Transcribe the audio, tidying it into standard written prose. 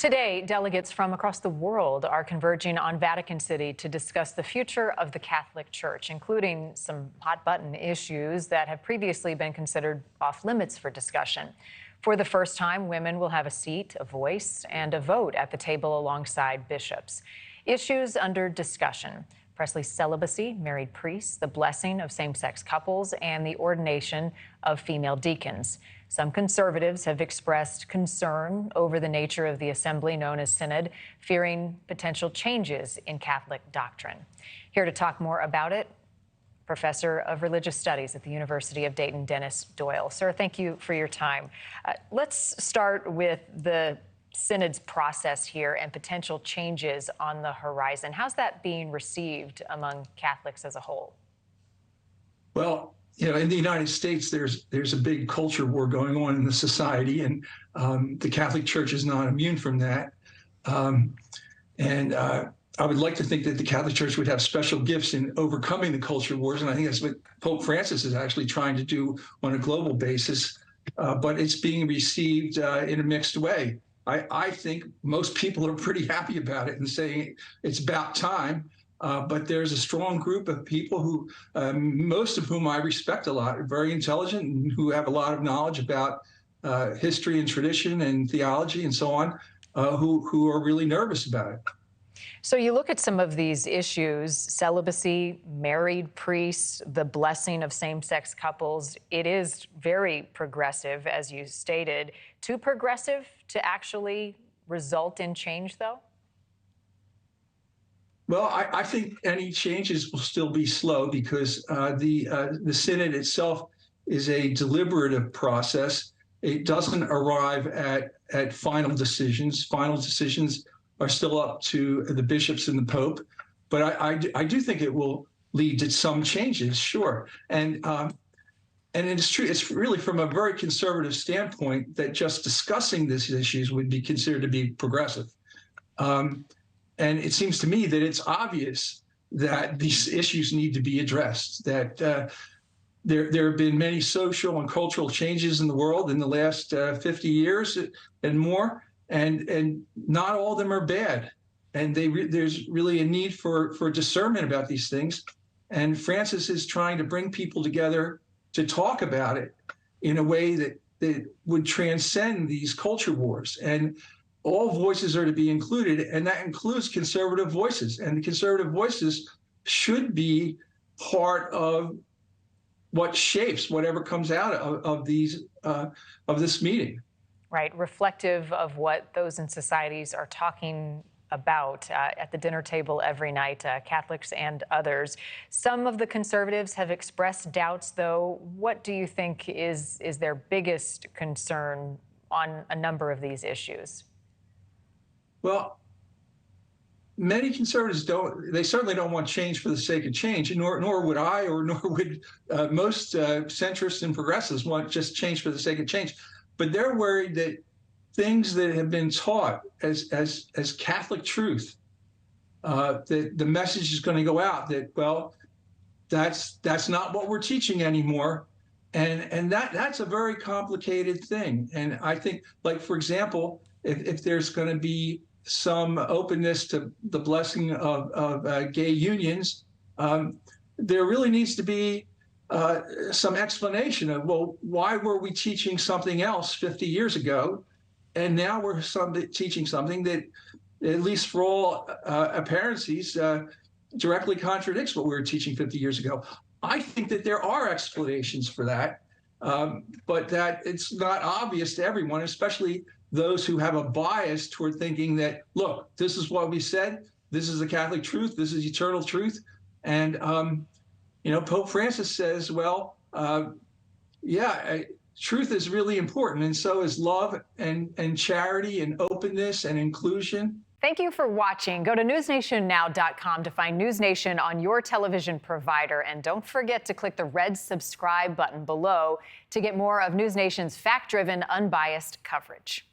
Today, delegates from across the world are converging on Vatican City to discuss the future of the Catholic Church, including some hot-button issues that have previously been considered off-limits for discussion. For the first time, women will have a seat, a voice, and a vote at the table alongside bishops. Issues under discussion: Presley's celibacy, married priests, the blessing of same-sex couples, and the ordination of female deacons. Some conservatives have expressed concern over the nature of the assembly known as Synod, fearing potential changes in Catholic doctrine. Here to talk more about it, Professor of Religious Studies at the University of Dayton, Dennis Doyle. Sir, thank you for your time. Let's start with the Synod's process here and potential changes on the horizon. How's that being received among Catholics as a whole? Well, in the United States, there's a big culture war going on in the society, and the Catholic Church is not immune from that. I would like to think that the Catholic Church would have special gifts in overcoming the culture wars, and I think that's what Pope Francis is actually trying to do on a global basis. But it's being received in a mixed way. I think most people are pretty happy about it and saying it's about time. But there's a strong group of people who, most of whom I respect a lot, are very intelligent and who have a lot of knowledge about history and tradition and theology and so on, who are really nervous about it. So you look at some of these issues: celibacy, married priests, the blessing of same-sex couples. It is very progressive, as you stated. Too progressive to actually result in change, though? Well, I think any changes will still be slow because the Synod itself is a deliberative process. It doesn't arrive at final decisions. Final decisions are still up to the bishops and the Pope. But I do think it will lead to some changes, sure. And it's true. It's really from a very conservative standpoint that just discussing these issues would be considered to be progressive. And it seems to me that it's obvious that these issues need to be addressed, that there have been many social and cultural changes in the world in the last 50 years and more, and not all of them are bad. And there's really a need for discernment about these things. And Francis is trying to bring people together to talk about it in a way that would transcend these culture wars. And all voices are to be included, and that includes conservative voices. And the conservative voices should be part of what shapes whatever comes out of this meeting. Right, reflective of what those in societies are talking about at the dinner table every night, Catholics and others. Some of the conservatives have expressed doubts, though. What do you think is their biggest concern on a number of these issues? Well, many conservatives they certainly don't want change for the sake of change, nor would I, or nor would most centrists and progressives want just change for the sake of change. But they're worried that things that have been taught as Catholic truth, that the message is going to go out that, well, that's not what we're teaching anymore. And that's a very complicated thing. And I think, like, for example, if there's going to be some openness to the blessing of gay unions, there really needs to be some explanation of, well, why were we teaching something else 50 years ago, and now we're teaching something that, at least for all apparencies, directly contradicts what we were teaching 50 years ago. I think that there are explanations for that, but that it's not obvious to everyone, especially those who have a bias toward thinking that, look, this is what we said, this is the Catholic truth, this is eternal truth. And, Pope Francis says, well, truth is really important, and so is love and charity and openness and inclusion. Thank you for watching. Go to newsnationnow.com to find NewsNation on your television provider. And don't forget to click the red subscribe button below to get more of NewsNation's fact-driven, unbiased coverage.